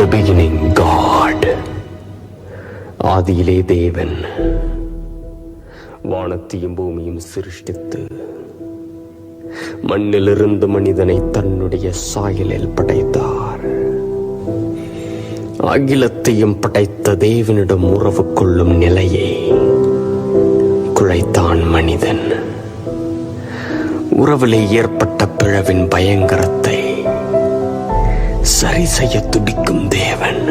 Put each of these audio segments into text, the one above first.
the beginning God. ஆதியிலே தேவன் வானத்தையும் பூமியும் சிருஷ்டித்து மண்ணிலிருந்து மனிதனை தன்னுடைய சாயலில் படைத்தார். அகிலத்தையும் படைத்த தேவனிடம் உறவு கொள்ளும் நிலையை குழைத்தான் மனிதன். உறவிலே ஏற்பட்ட பிளவின் பயங்கரத்தை சரி செய்ய துடிக்கும் தேவன்,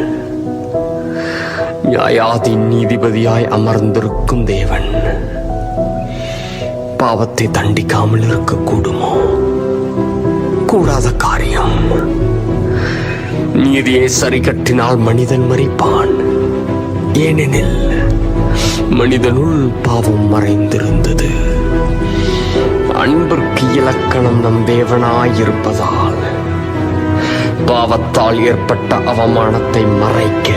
நியாயாதி நீதிபதியாய் அமர்ந்திருக்கும் தேவன் பாவத்தை தண்டிக்காமல் இருக்க கூடுமோ? கூடாத காரியம். நீதியை சரி கட்டினால் மனிதன் மரிப்பான். ஏனெனில் மனிதனுள் பாவம் மறைந்திருந்தது. அன்பிற்கு இலக்கணம் நம் தேவனாயிருப்பதால் பாவத்தால் ஏற்பட்ட அவமானத்தை மறைக்க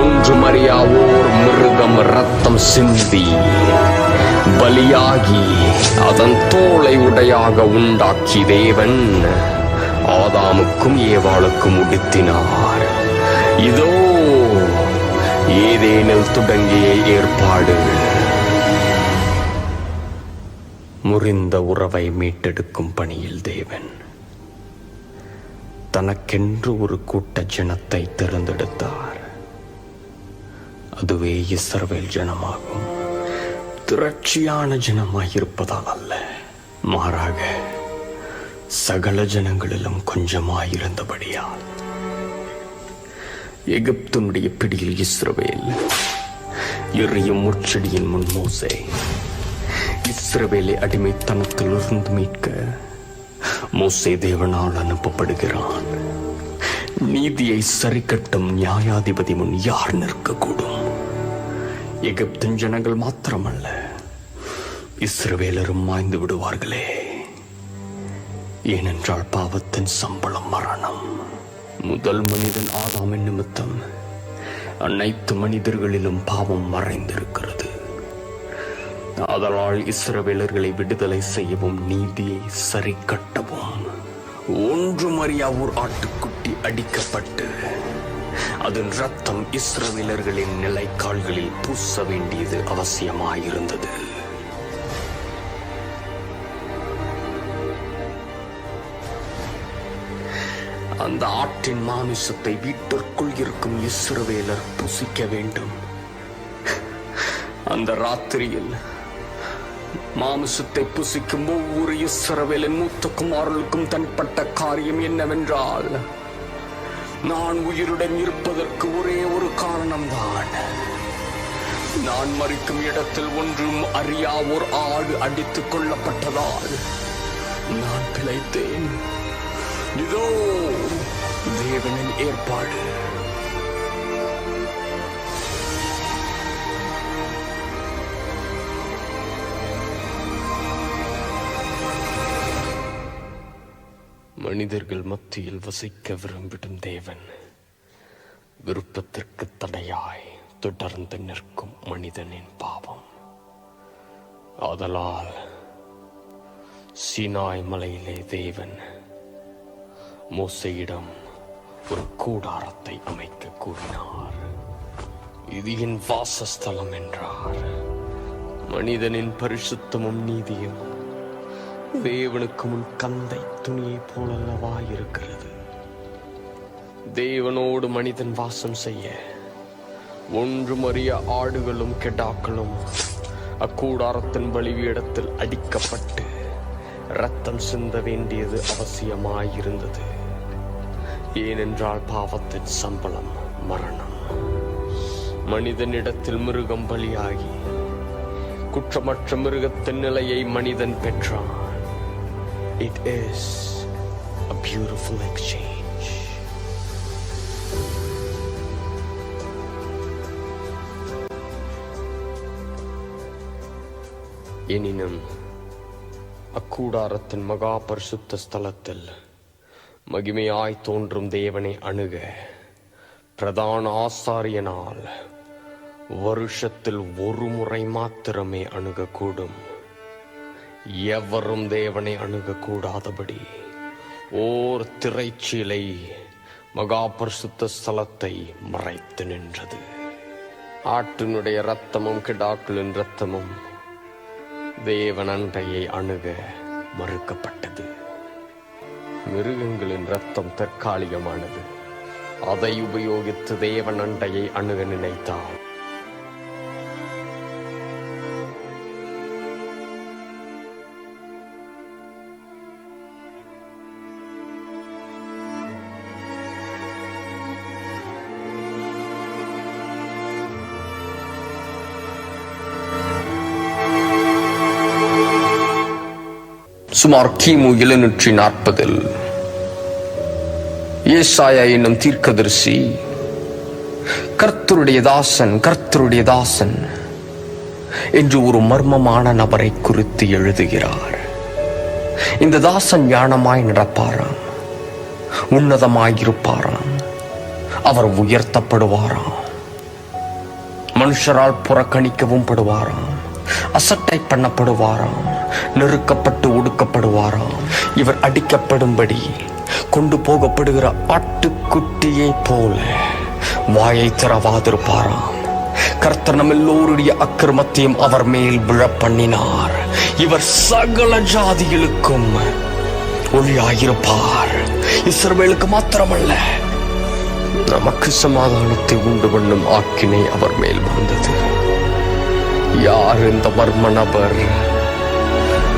ஒன்றுமறியா ஓர் மிருகம் இரத்தம் சிந்தி பலியாகி அதன் தோலை உடையாக உண்டாக்கி தேவன் ஆதாமுக்கும் ஏவாளுக்கும் உடுத்தினார். இதோ ஏதேனில் தொடங்கிய ஏற்பாடு. முறிந்த உறவை மீட்டெடுக்கும் பணியில் தேவன் தனக்கென்று ஒரு கூட்ட ஜனத்தை தேர்ந்தெடுத்தார். அதுவே இஸ்ரவேல் ஜனமாகும். திரட்சியான ஜனமாயிருப்பதால் அல்ல, மாறாக சகல ஜனங்களிலும் கொஞ்சமாயிருந்தபடியால். எகிப்தினுடைய பிடியில் இஸ்ரவேல், எரியும் முட்செடியின் முன் மோசே. இஸ்ரவேலை அடிமைத்தனத்திலிருந்து மீட்க மோசே தேவனால் அனுப்பப்படுகிறான். நீதியை சரி கட்டும் நியாயாதிபதி முன் யார் நிற்கக்கூடும்? எகிப்தின் ஜனங்கள் மாத்திரமல்ல, இஸ்ரவேலரும் மாய்ந்து விடுவார்களே. ஏனென்றால் பாவத்தின் சம்பளம் மரணம். முதல் மனிதன் ஆதாமின் நிமித்தம் அனைத்து மனிதர்களிலும் பாவம் மறைந்திருக்கிறது. ஆதலால் இஸ்ரவேலர்களை விடுதலை செய்யவும் நீதியை சரி கட்டவும் ஒன்றுமறியா ஒரு ஆட்டுக்குட்டி அடிக்கப்பட்டு அதன் ரத்தம் இஸ்ரவேலர்களின் நிலைக்கால்களில் பூச வேண்டியது அவசியமாயிருந்தது. அந்த ஆட்டின் மாமிசத்தை வீட்டிற்குள் இருக்கும் இஸ்ரவேலர் புசிக்க வேண்டும். அந்த ராத்திரியில் மாமிசத்தை புசிக்கும் ஒவ்வொரு இஸ்ரவேலின் மூத்த குமாரர்களுக்கும் தன்பட்ட காரியம் என்னவென்றால், நான் உயிருடன் இருப்பதற்கு ஒரே ஒரு காரணம்தான். நான் மரிக்கும் இடத்தில் ஒன்றும் அறியா ஒரு ஆடு அடித்துக் கொள்ளப்பட்டதால் நான் பிழைத்தேன். இதோ தேவனின் ஏற்பாடு. மனிதர்கள் மத்தியில் வசிக்க விரும்பிடும் தேவன் விருப்பத்திற்கு தடையாய் தொடர்ந்து நிற்கும் மனிதனின் பாவம். ஆதலால் சீனாய் மலையிலே தேவன் மோசேயிடம் ஒரு கூடாரத்தை அமைக்க கூறினார். இது என் வாசஸ்தலம் என்றார். மனிதனின் பரிசுத்தமும் நீதியும் தேவனுக்கு முன் கந்தை துணியை போலல்லவா இருக்கிறது. தேவனோடு மனிதன் வாசம் செய்ய ஒன்றுமறிய ஆடுகளும் கெடாக்களும் அக்கூடாரத்தின் பலிபீடத்தில் அடிக்கப்பட்டு இரத்தம் சிந்த வேண்டியது அவசியமாயிருந்தது. ஏனென்றால் பாவத்தின் சம்பளம் மரணம். மனிதனிடத்தில் மிருகம் பலியாகி குற்றமற்ற மிருகத்தின் நிலையை மனிதன் பெற்றான். It is a beautiful exchange. எனினும் அக்கூடாரத்தின் மகா பரிசுத்த ஸ்தலத்தில் மகிமையாய் தோன்றும் தேவனை அணுக பிரதான ஆசாரியனால் வருஷத்தில் ஒரு முறை மாத்திரமே அணுகக்கூடும். எவரும் தேவனை அணுகக்கூடாதபடி ஓர் திரைச்சீலை மகா பரிசுத்த ஸ்தலத்தை மறைத்து நின்றது. ஆட்டினுடைய இரத்தமும் கிடாக்களின் இரத்தமும் தேவன் அண்டையை அணுக மறுக்கப்பட்டது. மிருகங்களின் இரத்தம் தற்காலிகமானது. அதை உபயோகித்து தேவன் அண்டையை அணுக நினைத்தார். சுமார் கிமு 740 ஏசாயா என்னும் தீர்க்கதரிசி கர்த்தருடைய தாசன் என்று ஒரு மர்மமான நபரை குறித்து எழுதுகிறார். இந்த தாசன் ஞானமாய் நடப்பாராம், உன்னதமாயிருப்பாராம், அவர் உயர்த்தப்படுவாராம், மனுஷரால் புறக்கணிக்கவும் படுவாராம், அசட்டை பண்ணப்படுவாராம், நெருக்கப்பட்டு ஒடுக்கப்படுவாராம். இவர் அடிக்கப்படும்படி கொண்டு போகப்படுகிற ஆட்டுக்குட்டியை போல வாயை திறவாதிருப்பாராம். கர்த்தர் நம்ம எல்லோருடைய அக்கிரமத்தையும் அவர் மேல் விழப்பண்ணினார். இவர் சகல ஜாதிகளுக்கும் ஒளியாயிருப்பார். இஸ்ரவேலுக்கு மாத்திரமல்ல, நமக்கு சமாதானத்தை உண்டு பண்ணும் ஆக்கினை அவர் மேல் வந்தது. யார் இந்த மர்ம நபர்?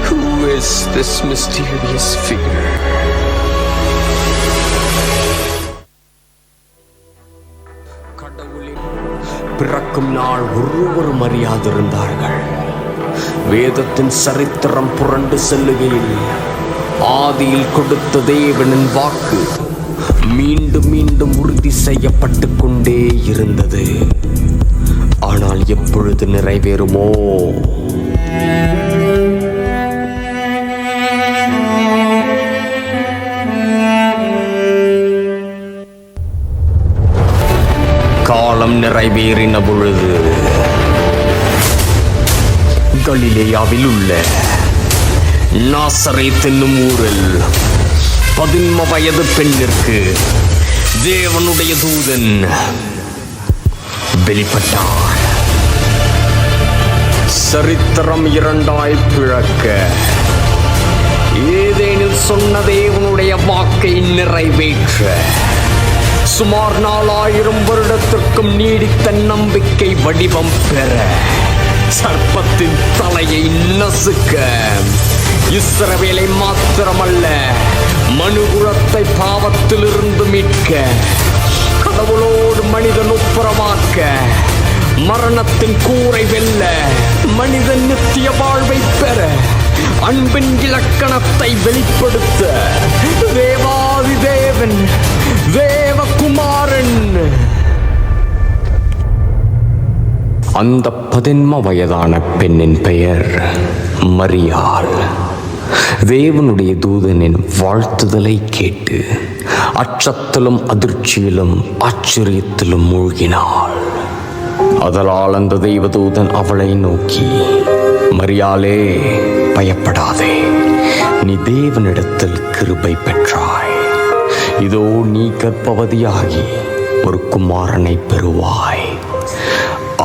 Who is this mysterious figure? கடவுளின் பிறக்கும் நாள் ஒருவரும் அறியாதிருந்தார்கள். வேதத்தின் சரித்திரம் புரண்டு செல்லுகையில் ஆதியில் கொடுத்த தேவனின் வாக்கு மீண்டும் மீண்டும் உறுதி செய்யப்பட்டு கொண்டே இருந்தது. ஆனால் எப்பொழுது நிறைவேறுமோ? காலம் நிறைவேறின பொழுது கலிலேயாவில் உள்ள நாசரேத் என்னும் ஊரில் 11 வயது பெண்ணிற்கு தேவனுடைய தூதன் வெளிப்பட்டார். சரித்திரம் 2 பிளக்க ஏதேனில் சொன்ன தேவனுடைய வாக்கை நிறைவேற்ற சுமார் 4000 வருடத்திற்கும் நீடித்த நம்பிக்கை வடிவம் பெற சர்ப்பத்தின் தலையை நசுக்க இஸ்ரவேலை மாத்திரமல்ல மனுகுலத்தை பாவத்திலிருந்து மீட்க கடவுளோடு மனிதன் ஒப்புரமாக்க மரணத்தின் கூரை வெல்ல மனிதன் நித்திய வாழ்வை பெற அன்பின் இலக்கணத்தை வெளிப்படுத்த தேவாதி தேவன் தேவகுமாரன் அந்த 11 வயதான பெண்ணின் பெயர் மரியாள். தேவனுடைய தூதனின் வாழ்த்துதலை கேட்டு அச்சத்திலும் அதிர்ச்சியிலும் ஆச்சரியத்திலும் மூழ்கினாள். அதனால் அந்த தெய்வதூதன் அவளை நோக்கி, மரியாளே, பயப்படாதே, நீ தேவனிடத்தில் கிருபை பெற்றாய். இதோ நீ கர்ப்பவதியாகி ஒரு குமாரனை பெறுவாய்.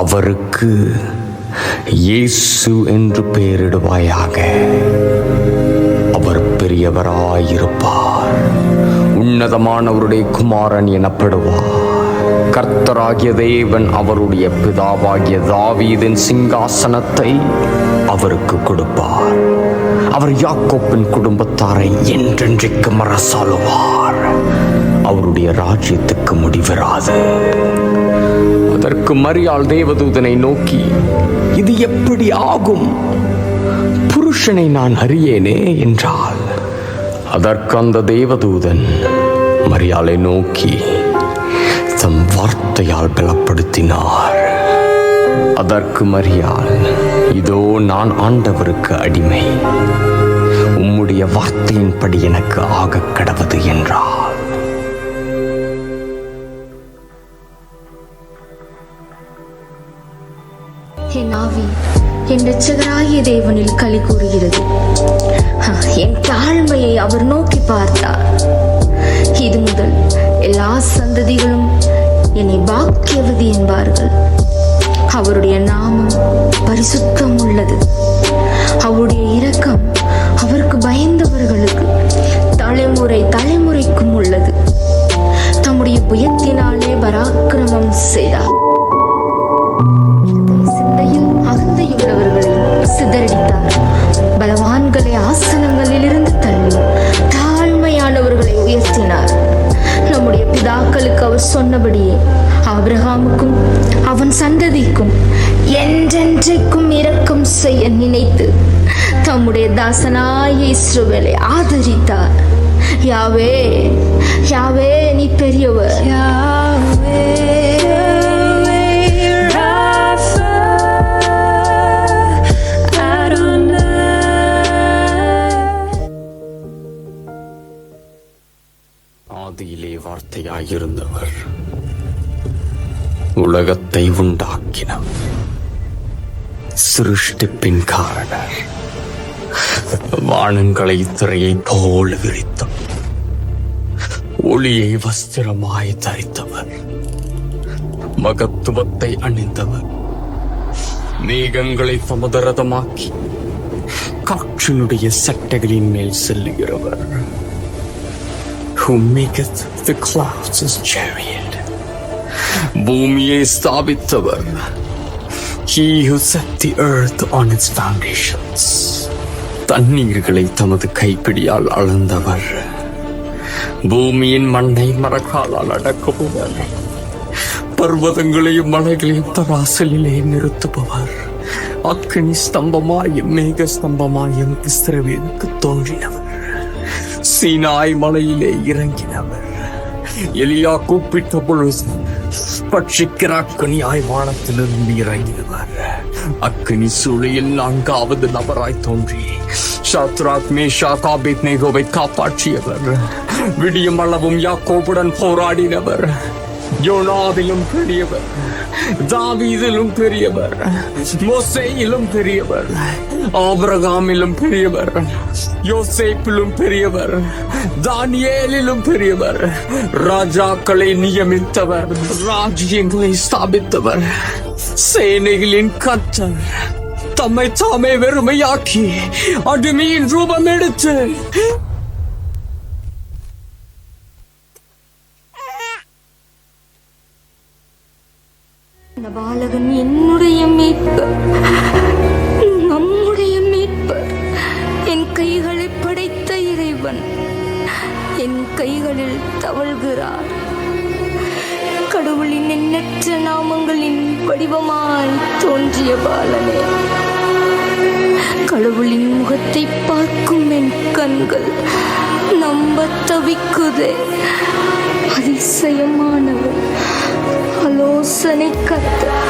அவருக்கு இயேசு என்று பெயரிடுவாயாக. அவர் பெரியவராயிருப்பார், உன்னதமானவருடைய குமாரன் எனப்படுவார். கர்த்தராகிய தேவன் அவருடைய பிதாவாகிய தாவீதின் சிங்காசனத்தை அவருக்கு கொடுப்பார். அவர் யாக்கோப்பின் குடும்பத்தாரை என்றென்றைக்கு அரசாளுவார். அவருடைய ராஜ்யத்துக்கு முடிவராது. அதற்கு மரியாள் தேவதூதனை நோக்கி, இது எப்படி ஆகும்? புருஷனை நான் அறியேனே என்றாள். அதற்கு அந்த தேவதூதன் மரியாளை நோக்கி தம் வார்த்தையால் பலப்படுத்தினார். அதற்கு மரியாள், இதோ நான் ஆண்டவருக்கு அடிமை, உம்முடைய வார்த்தையின்படி எனக்கு ஆகக் கடவது என்றார். என் ஆவி என் இரட்சகராகிய தேவனில் களி கூறுகிறது. என் தாழ்மையை அவர் நோக்கி பார்த்தார். இது முதல் எல்லா சந்ததிகளும் என்னை பாக்கியவதி என்பார்கள். அவருடைய நாமம் பரிசுத்தம் உள்ளது. அவருடைய இரக்கம் அவருக்கு பயந்தவர்களுக்கு தலைமுறை தலைமுறைக்கும் உள்ளது. தம்முடைய புயத்தினாலே பராக்கிரமம் செய்தார். சிந்தையில் அகந்தையுள்ளவர்களையும் சிதறடித்தார். பலவான்களை ஆசனங்களில் இருந்து தள்ளி தாழ்மையானவர்களை உயர்த்தினார். நம்முடைய பிதாக்களுக்கு அவர் சொன்னபடியே ஆபிரகாமுக்கும் அவன் சந்ததிக்கும் என்றென்றைக்கும் இரக்கம் செய்ய நினைத்து தம்முடைய தாசனாய இஸ்ரவேலை ஆதரித்தார். யாவே யாவே, நீ பெரியவர். ஆதியிலே வார்த்தையாயிருந்தவர், உலகத்தை உண்டாக்கினவர், சிருஷ்டிப்பின் காரணர், வானங்களை திரையை போல் விரித்தவர், ஒளியை வஸ்திரமாய் தரித்தவர், மகத்துவத்தை அணிந்தவர், மேகங்களை சமுதரதமாக்கி காற்றினுடைய சட்டைகளின் மேல் செல்லுகிறவர், who maketh the clouds his chariot, பூமியை ஸ்தாபித்தவர், he who set the earth on its foundations, தண்ணீர்களை தமது கைப்பிடியால் அளந்தவர், பூமியின் மண்ணை மரக்காலால் அடக்குபவர், பர்வதங்களையும் மலைகளையும் தராசலிலே நிறுத்துபவர், அக்கினி ஸ்தம்பமாயும் மேக ஸ்தம்பமாயும் இஸ்ரவேலுக்கு தோன்றினவர், சீனாய் மலையிலே இறங்கினவர், எலியா கூப்பிட்ட பொழுது பட்சிக்கிற அக்கினியாய் வானத்திலிருந்து இறங்கினவர், அக்கினி சூளையில் 4வது நபராய் தோன்றி ஷத்ராக் மேஷாக் ஆபேத்நேகோவை காப்பாற்றியவர், விடியும் அளவும் யாக்கோபுடன் போராடினவர், யோனாவிலும் பெரியவர், தாவீதிலும் பெரியவர், மோசேயிலும் பெரியவர், ஆபிரகாமிலும் பெரியவர், யோசேப்பிலும் பெரியவர், தானியேலிலும் பெரியவர், ராஜாக்களை நியமித்தவர், ராஜ்யங்களை ஸ்தாபித்தவர், சேனைகளின் கர்த்தர், தம்மை தாமே வெறுமையாக்கி அடிமையின் ரூபம் எடுத்து பாலகன் என்னுடைய மீட்பர், நம்முடைய மீட்பர், என் கைகளை படைத்த இறைவன் என் கைகளில் தவழ்கிறார். கடவுளின் எண்ணற்ற நாமங்களின் வடிவமாய் தோன்றிய பாலனே, கடவுளின் முகத்தை பார்க்கும் என் கண்கள் நம்ப தவிக்குதே. அதிசயமானவர், ஆலோசனை கர்த்தர்,